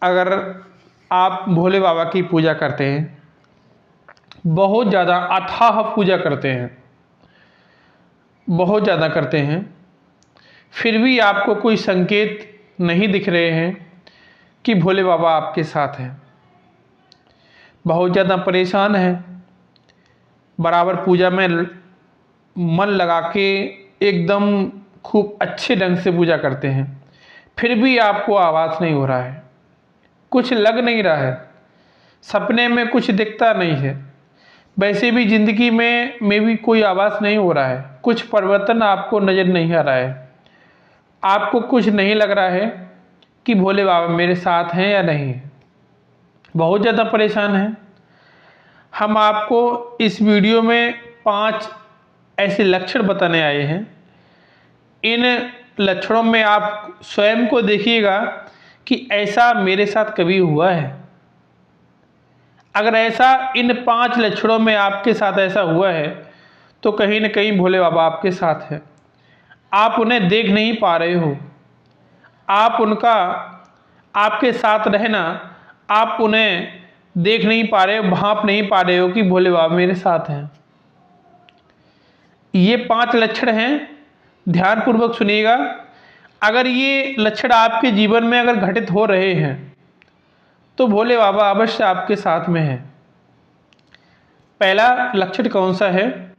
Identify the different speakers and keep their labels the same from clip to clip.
Speaker 1: अगर आप भोले बाबा की पूजा करते हैं, बहुत ज़्यादा अथाह पूजा करते हैं, बहुत ज़्यादा करते हैं, फिर भी आपको कोई संकेत नहीं दिख रहे हैं कि भोले बाबा आपके साथ हैं, बहुत ज़्यादा परेशान हैं, बराबर पूजा में मन लगा के एकदम खूब अच्छे ढंग से पूजा करते हैं, फिर भी आपको आवाज़ नहीं हो रहा है, कुछ लग नहीं रहा है, सपने में कुछ दिखता नहीं है, वैसे भी ज़िंदगी में भी कोई आवाज़ नहीं हो रहा है, कुछ परिवर्तन आपको नज़र नहीं आ रहा है, आपको कुछ नहीं लग रहा है कि भोले बाबा मेरे साथ हैं या नहीं है, बहुत ज़्यादा परेशान हैं। हम आपको इस वीडियो में 5 ऐसे लक्षण बताने आए हैं। इन लक्षणों में आप स्वयं को देखिएगा कि ऐसा मेरे साथ कभी हुआ है। अगर ऐसा इन 5 लक्षणों में आपके साथ ऐसा हुआ है तो कहीं न कहीं भोले बाबा आपके साथ हैं। आप उन्हें देख नहीं पा रहे हो, आप उनका आपके साथ रहना, आप उन्हें देख नहीं पा रहे हो, भांप नहीं पा रहे हो कि भोले बाबा मेरे साथ हैं। ये 5 लक्षण हैं, ध्यानपूर्वक सुनिएगा। अगर ये लक्षण आपके जीवन में अगर घटित हो रहे हैं तो भोले बाबा अवश्य आपके साथ में हैं। पहला लक्षण कौन सा है?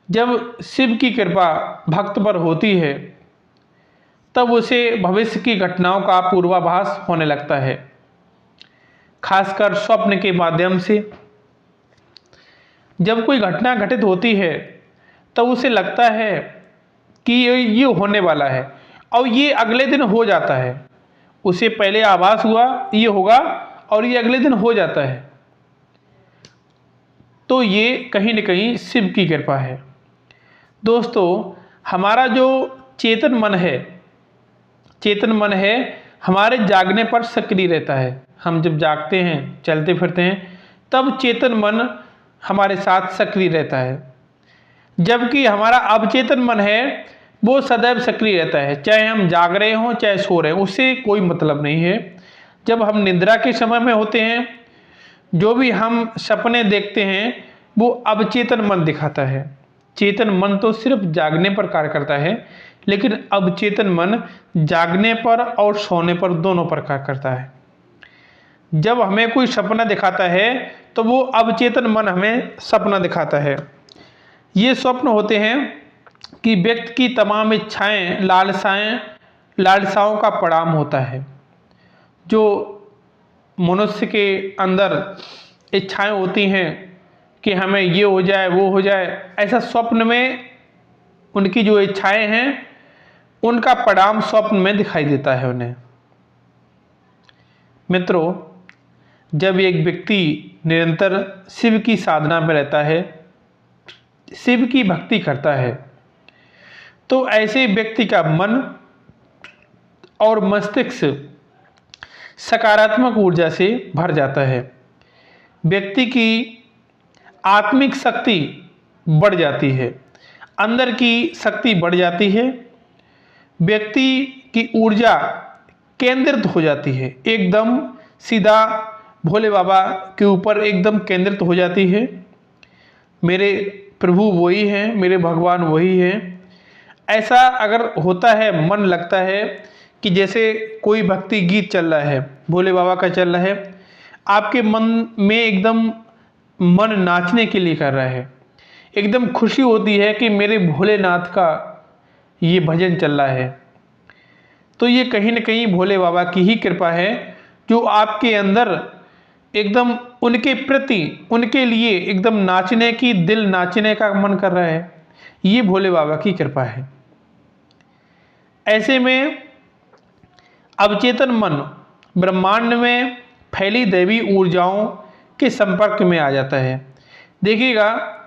Speaker 1: जब शिव की कृपा भक्त पर होती है तब उसे भविष्य की घटनाओं का पूर्वाभास होने लगता है, खासकर स्वप्न के माध्यम से। जब कोई घटना घटित होती है तब उसे लगता है कि ये होने वाला है और ये अगले दिन हो जाता है। उसे पहले आभास हुआ ये होगा और ये अगले दिन हो जाता है। तो ये कहीं न कहीं शिव की कृपा है। दोस्तों, हमारा जो चेतन मन है हमारे जागने पर सक्रिय रहता है। हम जब जागते हैं, चलते फिरते हैं, तब चेतन मन हमारे साथ सक्रिय रहता है, जबकि हमारा अवचेतन मन है वो सदैव सक्रिय रहता है, चाहे हम जाग रहे हों चाहे सो रहे हों, उससे कोई मतलब नहीं है। जब हम निद्रा के समय में होते हैं, जो भी हम सपने देखते हैं वो अवचेतन मन दिखाता है। चेतन मन तो सिर्फ जागने पर कार्य करता है, लेकिन अवचेतन मन जागने पर और सोने पर दोनों पर कार्य करता है। जब हमें कोई सपना दिखाता है तो वो अवचेतन मन हमें सपना दिखाता है। ये स्वप्न होते हैं कि व्यक्ति की तमाम इच्छाएं, लालसाओं का परिणाम होता है। जो मनुष्य के अंदर इच्छाएं होती हैं कि हमें ये हो जाए वो हो जाए, ऐसा स्वप्न में उनकी जो इच्छाएं हैं उनका परिणाम स्वप्न में दिखाई देता है उन्हें। मित्रों, जब एक व्यक्ति निरंतर शिव की साधना में रहता है, शिव की भक्ति करता है, तो ऐसे व्यक्ति का मन और मस्तिष्क सकारात्मक ऊर्जा से भर जाता है। व्यक्ति की आत्मिक शक्ति बढ़ जाती है, अंदर की शक्ति बढ़ जाती है, व्यक्ति की ऊर्जा केंद्रित हो जाती है, एकदम सीधा भोले बाबा के ऊपर एकदम केंद्रित हो जाती है। मेरे प्रभु वही हैं, मेरे भगवान वही हैं, ऐसा अगर होता है, मन लगता है कि जैसे कोई भक्ति गीत चल रहा है, भोले बाबा का चल रहा है, आपके मन में एकदम मन नाचने के लिए कर रहा है, एकदम खुशी होती है कि मेरे भोलेनाथ का ये भजन चल रहा है। तो ये कहीं न कहीं भोले बाबा की ही कृपा है जो आपके अंदर एकदम उनके प्रति, उनके लिए एकदम नाचने की, दिल नाचने का मन कर रहा है। ये भोले बाबा की कृपा है। ऐसे में अवचेतन मन ब्रह्मांड में फैली दैवी ऊर्जाओं के संपर्क में आ जाता है। देखिएगा,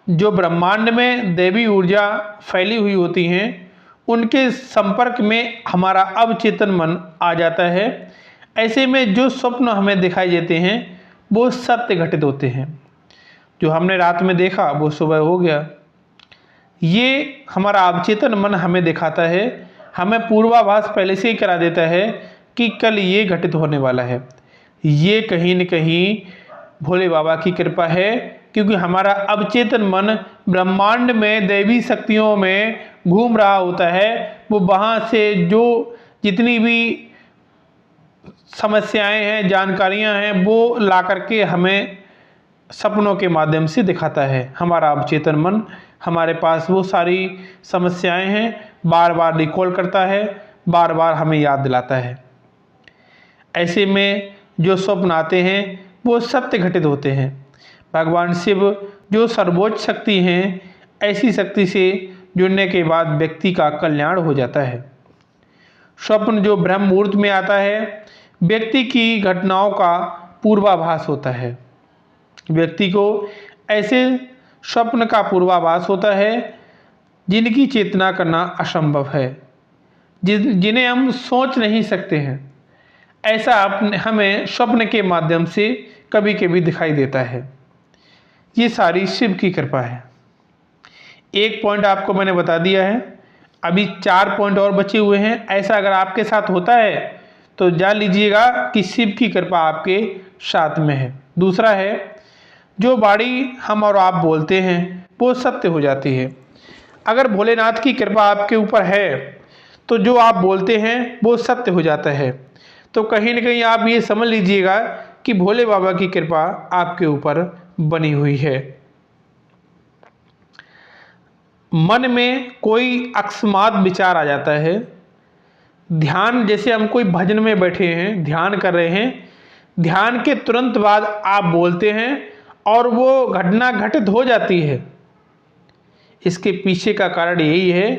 Speaker 1: जो ब्रह्मांड में दैवी ऊर्जा फैली हुई होती हैं उनके संपर्क में हमारा अवचेतन मन आ जाता है। ऐसे में जो स्वप्न हमें दिखाई देते हैं वो सत्य घटित होते हैं। जो हमने रात में देखा वो सुबह हो गया। ये हमारा अवचेतन मन हमें दिखाता है, हमें पूर्वाभास पहले से ही करा देता है कि कल ये घटित होने वाला है। ये कहीं न कहीं भोले बाबा की कृपा है, क्योंकि हमारा अवचेतन मन ब्रह्मांड में दैवी शक्तियों में घूम रहा होता है। वो वहाँ से जो जितनी भी समस्याएं हैं, जानकारियां हैं, वो ला करके हमें सपनों के माध्यम से दिखाता है। हमारा अवचेतन मन हमारे पास वो सारी समस्याएं हैं, बार बार रिकॉल करता है, बार बार हमें याद दिलाता है। ऐसे में जो स्वप्न आते हैं वो सत्य घटित होते हैं। भगवान शिव जो सर्वोच्च शक्ति हैं, ऐसी शक्ति से जुड़ने के बाद व्यक्ति का कल्याण हो जाता है। स्वप्न जो ब्रह्म मुहूर्त में आता है, व्यक्ति की घटनाओं का पूर्वाभास होता है। व्यक्ति को ऐसे स्वप्न का पूर्वाभास होता है जिनकी चेतना करना असंभव है, जिन्हें हम सोच नहीं सकते हैं। ऐसा हमें स्वप्न के माध्यम से कभी कभी दिखाई देता है। ये सारी शिव की कृपा है। एक पॉइंट आपको मैंने बता दिया है, अभी 4 पॉइंट और बचे हुए हैं। ऐसा अगर आपके साथ होता है तो जान लीजिएगा कि शिव की कृपा आपके साथ में है। दूसरा है, जो वाणी हम और आप बोलते हैं वो सत्य हो जाती है। अगर भोलेनाथ की कृपा आपके ऊपर है तो जो आप बोलते हैं वो सत्य हो जाता है। तो कहीं न कहीं आप ये समझ लीजिएगा कि भोले बाबा की कृपा आपके ऊपर बनी हुई है। मन में कोई अकस्मात विचार आ जाता है, ध्यान, जैसे हम कोई भजन में बैठे हैं, ध्यान कर रहे हैं, ध्यान के तुरंत बाद आप बोलते हैं और वो घटना घटित हो जाती है। इसके पीछे का कारण यही है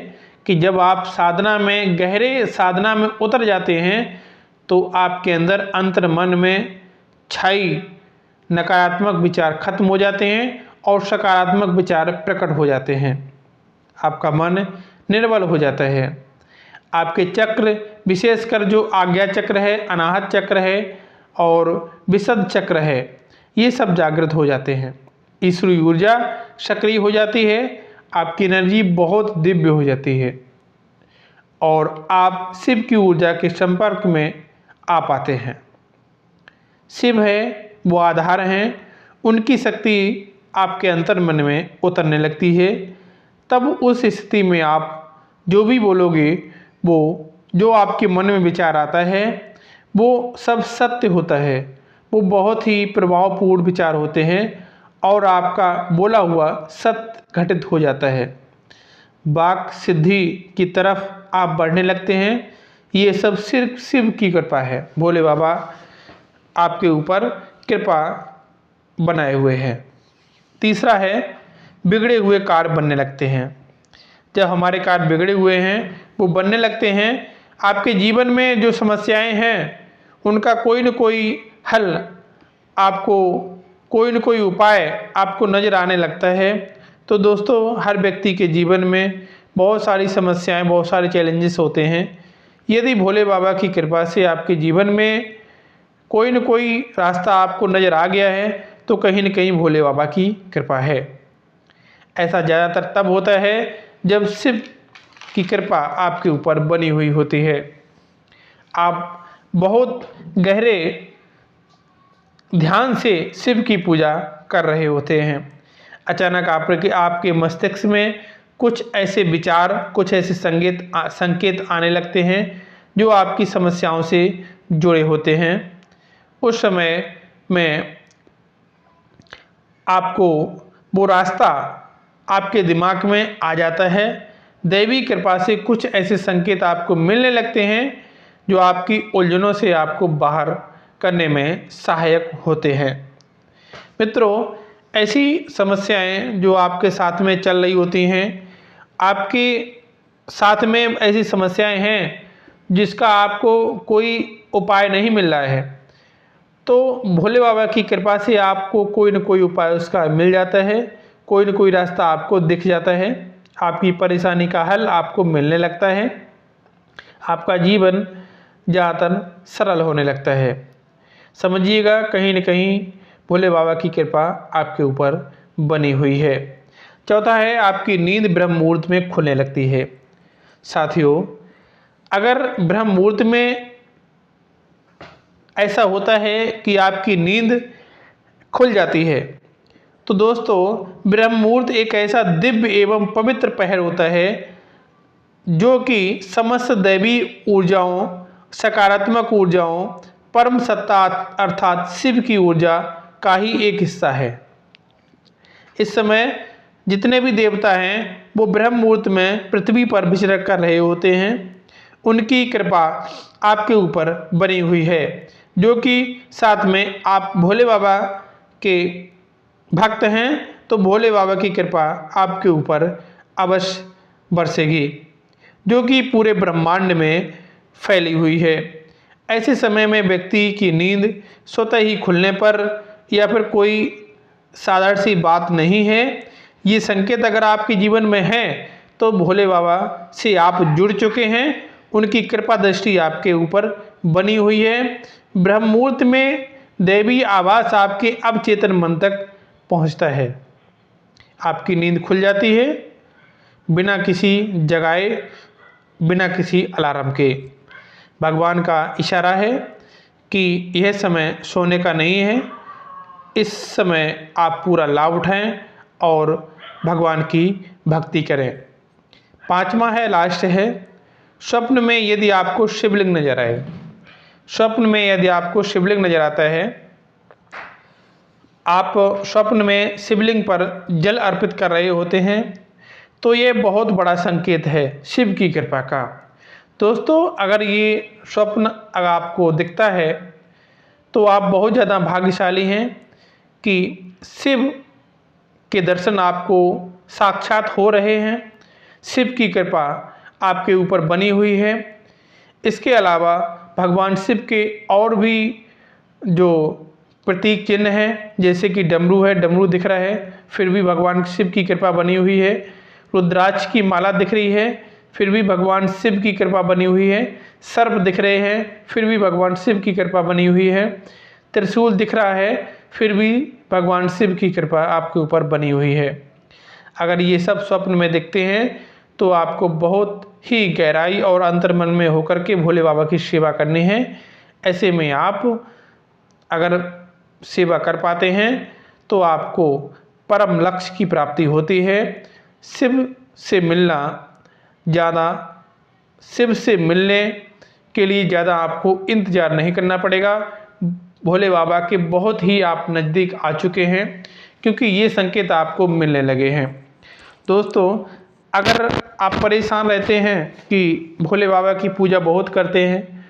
Speaker 1: कि जब आप साधना में, गहरे साधना में उतर जाते हैं तो आपके अंदर अंतर मन में छाई नकारात्मक विचार खत्म हो जाते हैं और सकारात्मक विचार प्रकट हो जाते हैं। आपका मन निर्मल हो जाता है। आपके चक्र, विशेषकर जो आज्ञा चक्र है, अनाहत चक्र है और विशुद्ध चक्र है, ये सब जागृत हो जाते हैं। ईश्वरीय ऊर्जा सक्रिय हो जाती है, आपकी एनर्जी बहुत दिव्य हो जाती है और आप शिव की ऊर्जा के संपर्क में आ पाते हैं। शिव है, वो आधार हैं, उनकी शक्ति आपके अंतर मन में उतरने लगती है। तब उस स्थिति में आप जो भी बोलोगे, वो जो आपके मन में विचार आता है वो सब सत्य होता है। वो बहुत ही प्रभावपूर्ण विचार होते हैं और आपका बोला हुआ सत्य घटित हो जाता है। वाक सिद्धि की तरफ आप बढ़ने लगते हैं। ये सब सिर्फ शिव की कृपा है। भोले बाबा आपके ऊपर कृपा बनाए हुए हैं। तीसरा है, बिगड़े हुए कार्य बनने लगते हैं। जब हमारे कार्य बिगड़े हुए हैं, वो बनने लगते हैं, आपके जीवन में जो समस्याएं हैं उनका कोई न कोई हल आपको, कोई न कोई उपाय आपको नज़र आने लगता है। तो दोस्तों, हर व्यक्ति के जीवन में बहुत सारी समस्याएं, बहुत सारे चैलेंजेस होते हैं। यदि भोले बाबा की कृपा से आपके जीवन में कोई न कोई रास्ता आपको नज़र आ गया है तो कहीं न कहीं भोले बाबा की कृपा है। ऐसा ज़्यादातर तब होता है जब शिव की कृपा आपके ऊपर बनी हुई होती है। आप बहुत गहरे ध्यान से शिव की पूजा कर रहे होते हैं। अचानक आपके मस्तिष्क में कुछ ऐसे विचार, कुछ ऐसे संकेत आने लगते हैं जो आपकी समस्याओं से जुड़े होते हैं। उस समय में आपको वो रास्ता आपके दिमाग में आ जाता है। दैवी कृपा से कुछ ऐसे संकेत आपको मिलने लगते हैं जो आपकी उलझनों से आपको बाहर करने में सहायक होते हैं। मित्रों, ऐसी समस्याएं जो आपके साथ में चल रही होती हैं, आपके साथ में ऐसी समस्याएं हैं जिसका आपको कोई उपाय नहीं मिल रहा है, तो भोले बाबा की कृपा से आपको कोई न कोई उपाय उसका मिल जाता है, कोई न कोई रास्ता आपको दिख जाता है, आपकी परेशानी का हल आपको मिलने लगता है, आपका जीवन ज़्यादातर सरल होने लगता है। समझिएगा, कहीं न कहीं भोले बाबा की कृपा आपके ऊपर बनी हुई है। चौथा है, आपकी नींद ब्रह्म मुहूर्त में खुलने लगती है। साथियों, अगर ब्रह्म मुहूर्त में ऐसा होता है कि आपकी नींद खुल जाती है। तो दोस्तों, ब्रह्म मुहूर्त एक ऐसा दिव्य एवं पवित्र पहर होता है जो कि समस्त दैवी ऊर्जाओं, सकारात्मक ऊर्जाओं, परम सत्ता अर्थात शिव की ऊर्जा का ही एक हिस्सा है। इस समय जितने भी देवता हैं वो ब्रह्म मुहूर्त में पृथ्वी पर विचरण कर रहे होते हैं। उनकी कृपा आपके ऊपर बनी हुई है, जो कि साथ में आप भोले बाबा के भक्त हैं तो भोले बाबा की कृपा आपके ऊपर अवश्य बरसेगी, जो कि पूरे ब्रह्मांड में फैली हुई है। ऐसे समय में व्यक्ति की नींद स्वतः ही खुलने पर या फिर कोई साधारण सी बात नहीं है। ये संकेत अगर आपके जीवन में है तो भोले बाबा से आप जुड़ चुके हैं, उनकी कृपा दृष्टि आपके ऊपर बनी हुई है। ब्रह्म मुहूर्त में दैवी आवास आपके अवचेतन मन तक पहुंचता है, आपकी नींद खुल जाती है बिना किसी जगाए, बिना किसी अलार्म के। भगवान का इशारा है कि यह समय सोने का नहीं है, इस समय आप पूरा लाभ उठाएं और भगवान की भक्ति करें। पांचवा है, लास्ट है, स्वप्न में यदि आपको शिवलिंग नजर आए, स्वप्न में यदि आपको शिवलिंग नजर आता है, आप स्वप्न में शिवलिंग पर जल अर्पित कर रहे होते हैं, तो ये बहुत बड़ा संकेत है शिव की कृपा का। दोस्तों, अगर ये स्वप्न अगर आपको दिखता है तो आप बहुत ज़्यादा भाग्यशाली हैं कि शिव के दर्शन आपको साक्षात हो रहे हैं, शिव की कृपा आपके ऊपर बनी हुई है। इसके अलावा भगवान शिव के और भी जो प्रतीक चिन्ह हैं, जैसे कि डमरू है, डमरू दिख रहा है, फिर भी भगवान शिव की कृपा बनी हुई है। रुद्राक्ष की माला दिख रही है, फिर भी भगवान शिव की कृपा बनी हुई है। सर्प दिख रहे हैं, फिर भी भगवान शिव की कृपा बनी हुई है। त्रिशूल दिख रहा है, फिर भी भगवान शिव की कृपा आपके ऊपर बनी हुई है। अगर ये सब स्वप्न में दिखते हैं तो आपको बहुत ही गहराई और अंतर्मन में होकर के भोले बाबा की सेवा करनी है। ऐसे में आप अगर सेवा कर पाते हैं तो आपको परम लक्ष्य की प्राप्ति होती है। शिव से मिलना ज़्यादा, शिव से मिलने के लिए ज़्यादा आपको इंतज़ार नहीं करना पड़ेगा। भोले बाबा के बहुत ही आप नज़दीक आ चुके हैं, क्योंकि ये संकेत आपको मिलने लगे हैं। दोस्तों, अगर आप परेशान रहते हैं कि भोले बाबा की पूजा बहुत करते हैं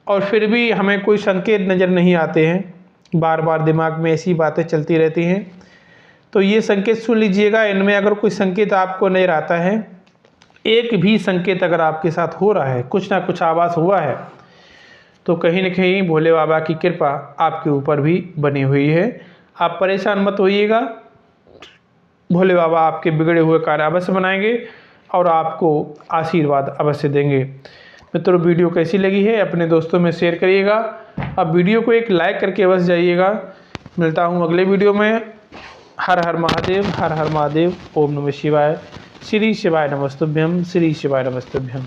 Speaker 1: और फिर भी हमें कोई संकेत नज़र नहीं आते हैं, बार बार दिमाग में ऐसी बातें चलती रहती हैं, तो ये संकेत सुन लीजिएगा। इनमें अगर कोई संकेत आपको नज़र आता है, एक भी संकेत अगर आपके साथ हो रहा है, कुछ ना कुछ आभास हुआ है, तो कहीं न कहीं भोले बाबा की कृपा आपके ऊपर भी बनी हुई है। आप परेशान मत होइएगा, भोले बाबा आपके बिगड़े हुए कार्य अवश्य बनाएंगे और आपको आशीर्वाद अवश्य देंगे। मित्रों, वीडियो कैसी लगी है अपने दोस्तों में शेयर करिएगा। अब वीडियो को एक लाइक करके अवश्य जाइएगा। मिलता हूँ अगले वीडियो में। हर हर महादेव, हर हर महादेव। ओम नमः शिवाय। श्री शिवाय नमस्तुभ्यम, श्री शिवाय नमस्तुभ्यम।